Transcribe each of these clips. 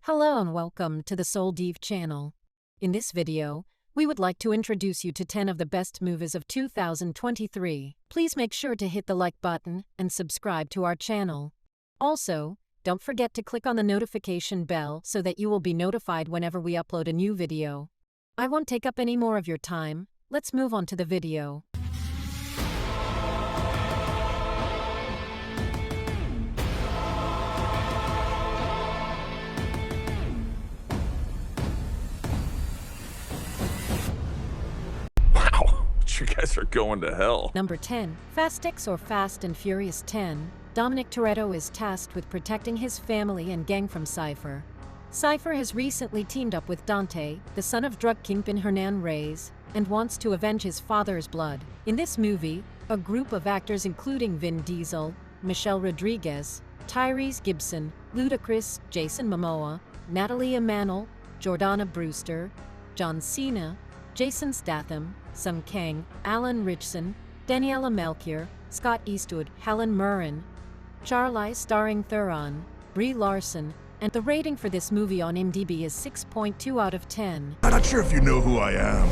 Hello and welcome to the souldeev channel. In this video, we would like to introduce you to 10 of the best movies of 2023. Please make sure to hit the like button and subscribe to our channel. Also, don't forget to click on the notification bell so that you will be notified whenever we upload a new video. I won't take up any more of your time. Let's move on to the video. You guys are going to hell. Number 10. Fast X or Fast and Furious 10. Dominic Toretto is tasked with protecting his family and gang from Cypher. Cypher has recently teamed up with Dante, the son of drug kingpin Hernan Reyes, and wants to avenge his father's blood. In this movie, a group of actors including Vin Diesel, Michelle Rodriguez, Tyrese Gibson, Ludacris, Jason Momoa, Natalie Emanuel, Jordana Brewster, John Cena, Jason Statham, Sung Kang, Alan Ritchson, Daniela Melchior, Scott Eastwood, Helen Mirren, Charlize starring Theron, Brie Larson, and the rating for this movie on IMDb is 6.2 out of 10. I'm not sure if you know who I am,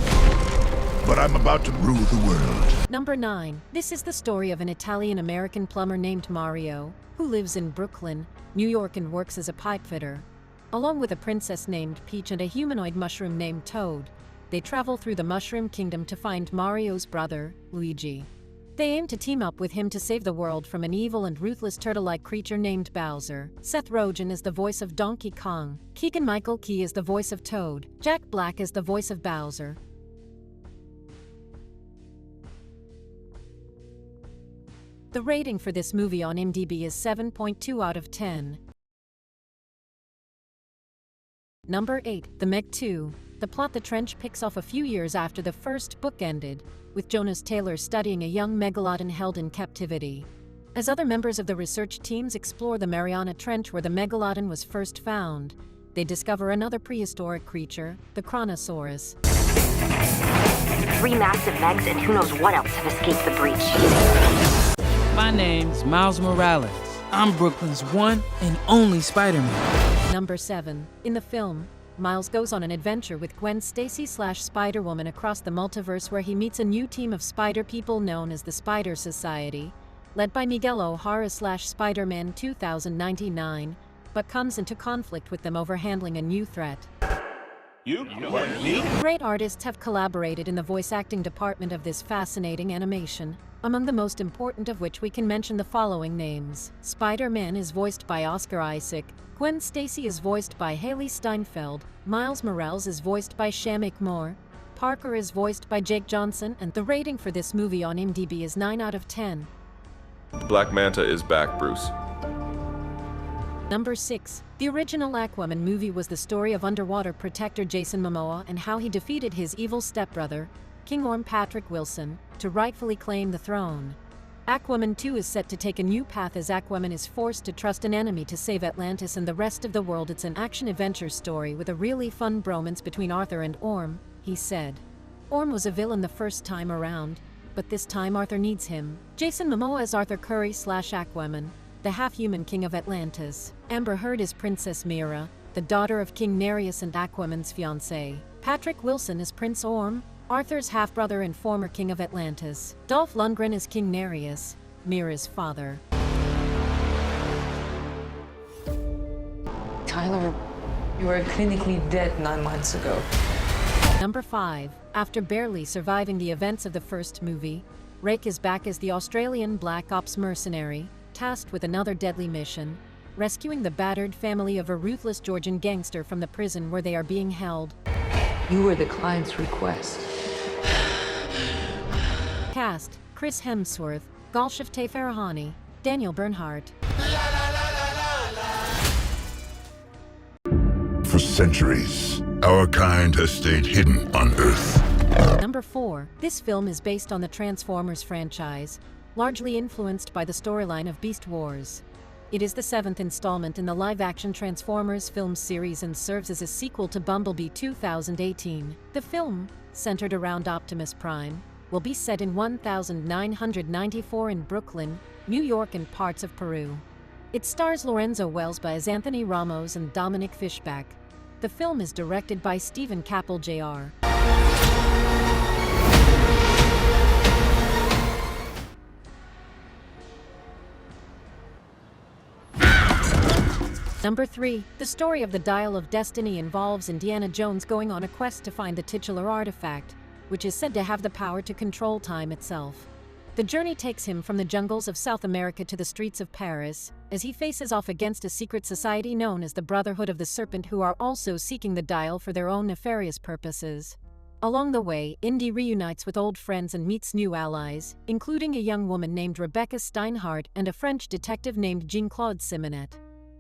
but I'm about to rule the world. Number 9. This is the story of an Italian-American plumber named Mario, who lives in Brooklyn, New York and works as a pipe fitter. Along with a princess named Peach and a humanoid mushroom named Toad, they travel through the Mushroom Kingdom to find Mario's brother, Luigi. They aim to team up with him to save the world from an evil and ruthless turtle-like creature named Bowser. Seth Rogen is the voice of Donkey Kong. Keegan-Michael Key is the voice of Toad. Jack Black is the voice of Bowser. The rating for this movie on IMDb is 7.2 out of 10. Number 8. The Meg 2. The plot: The Trench picks off a few years after the first book ended, with Jonas Taylor studying a young megalodon held in captivity. As other members of the research teams explore the Mariana Trench where the megalodon was first found, they discover another prehistoric creature, the Chronosaurus. 3 massive Megs and who knows what else have escaped the breach. My name's Miles Morales. I'm Brooklyn's one and only Spider-Man. Number 7. In the film, Miles goes on an adventure with Gwen Stacy/Spider-Woman across the multiverse where he meets a new team of spider people known as the Spider Society, led by Miguel O'Hara/Spider-Man 2099, but comes into conflict with them over handling a new threat. You? What, me? Great artists have collaborated in the voice acting department of this fascinating animation, among the most important of which we can mention the following names. Spider-Man is voiced by Oscar Isaac, Gwen Stacy is voiced by Haley Steinfeld, Miles Morales is voiced by Shameik Moore, Parker is voiced by Jake Johnson, and the rating for this movie on IMDb is 9 out of 10. Black Manta is back, Bruce. Number 6. The original Aquaman movie was the story of underwater protector Jason Momoa and how he defeated his evil stepbrother, King Orm Patrick Wilson, to rightfully claim the throne. Aquaman 2 is set to take a new path as Aquaman is forced to trust an enemy to save Atlantis and the rest of the world. It's an action-adventure story with a really fun bromance between Arthur and Orm, he said. Orm was a villain the first time around, but this time Arthur needs him. Jason Momoa is Arthur Curry/Aquaman, the half-human king of Atlantis. Amber Heard is Princess Mira, the daughter of King Nereus and Aquaman's fiancé. Patrick Wilson is Prince Orm, Arthur's half-brother and former king of Atlantis. Dolph Lundgren is King Nereus, Mira's father. Tyler, you were clinically dead 9 months ago. Number 5. After barely surviving the events of the first movie, Rake is back as the Australian Black Ops mercenary, tasked with another deadly mission, rescuing the battered family of a ruthless Georgian gangster from the prison where they are being held. You were the client's request. Cast: Chris Hemsworth, Golshifteh Farahani, Daniel Bernhardt. For centuries, our kind has stayed hidden on Earth. Number 4. This film is based on the Transformers franchise, largely influenced by the storyline of Beast Wars. It is the 7th installment in the live-action Transformers film series and serves as a sequel to Bumblebee 2018. The film, centered around Optimus Prime, will be set in 1994 in Brooklyn, New York and parts of Peru. It stars Lorenzo Wells as Anthony Ramos and Dominic Fishback. The film is directed by Stephen Cappell Jr. Number 3. The story of the Dial of Destiny involves Indiana Jones going on a quest to find the titular artifact, which is said to have the power to control time itself. The journey takes him from the jungles of South America to the streets of Paris, as he faces off against a secret society known as the Brotherhood of the Serpent, who are also seeking the dial for their own nefarious purposes. Along the way, Indy reunites with old friends and meets new allies, including a young woman named Rebecca Steinhardt and a French detective named Jean-Claude Simonet.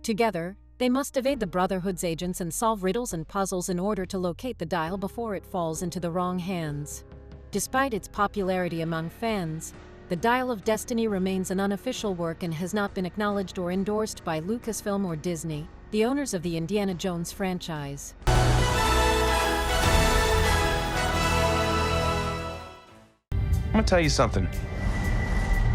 Together, they must evade the Brotherhood's agents and solve riddles and puzzles in order to locate the dial before it falls into the wrong hands. Despite its popularity among fans, the Dial of Destiny remains an unofficial work and has not been acknowledged or endorsed by Lucasfilm or Disney, the owners of the Indiana Jones franchise. I'm gonna tell you something.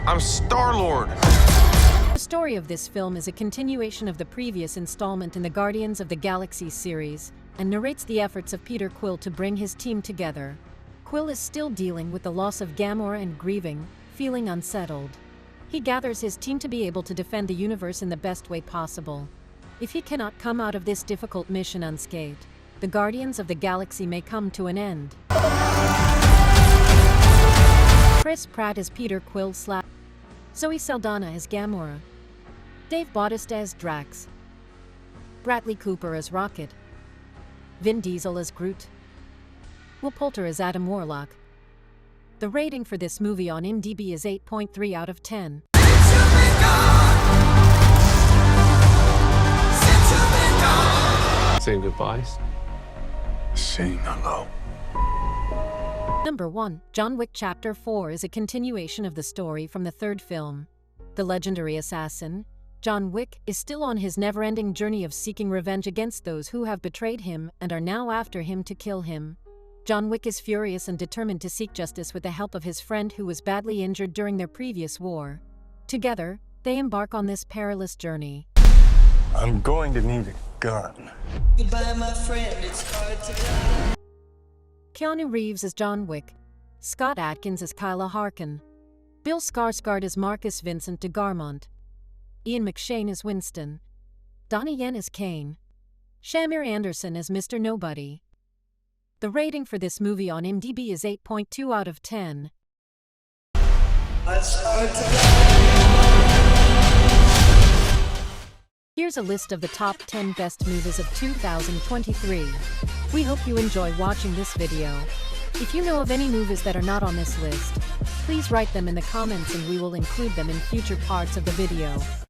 I'm Star-Lord. The story of this film is a continuation of the previous installment in the Guardians of the Galaxy series, and narrates the efforts of Peter Quill to bring his team together. Quill is still dealing with the loss of Gamora and grieving, feeling unsettled. He gathers his team to be able to defend the universe in the best way possible. If he cannot come out of this difficult mission unscathed, the Guardians of the Galaxy may come to an end. Chris Pratt as Peter Quill / Zoe Saldana as Gamora, Dave Bautista as Drax, Bradley Cooper as Rocket, Vin Diesel as Groot, Will Poulter as Adam Warlock. The rating for this movie on IMDb is 8.3 out of 10. Saying goodbyes. Saying hello. Number 1. John Wick Chapter 4 is a continuation of the story from the third film. The legendary assassin, John Wick, is still on his never-ending journey of seeking revenge against those who have betrayed him and are now after him to kill him. John Wick is furious and determined to seek justice with the help of his friend who was badly injured during their previous war. Together, they embark on this perilous journey. I'm going to need a gun. Goodbye, my friend. It's hard to die. Keanu Reeves as John Wick, Scott Adkins as Kyla Harkin, Bill Skarsgård as Marcus Vincent de Garmont, Ian McShane as Winston, Donnie Yen as Kane, Shamir Anderson as Mr. Nobody. The rating for this movie on IMDb is 8.2 out of 10. Here's a list of the top 10 best movies of 2023. We hope you enjoy watching this video. If you know of any movies that are not on this list, please write them in the comments and we will include them in future parts of the video.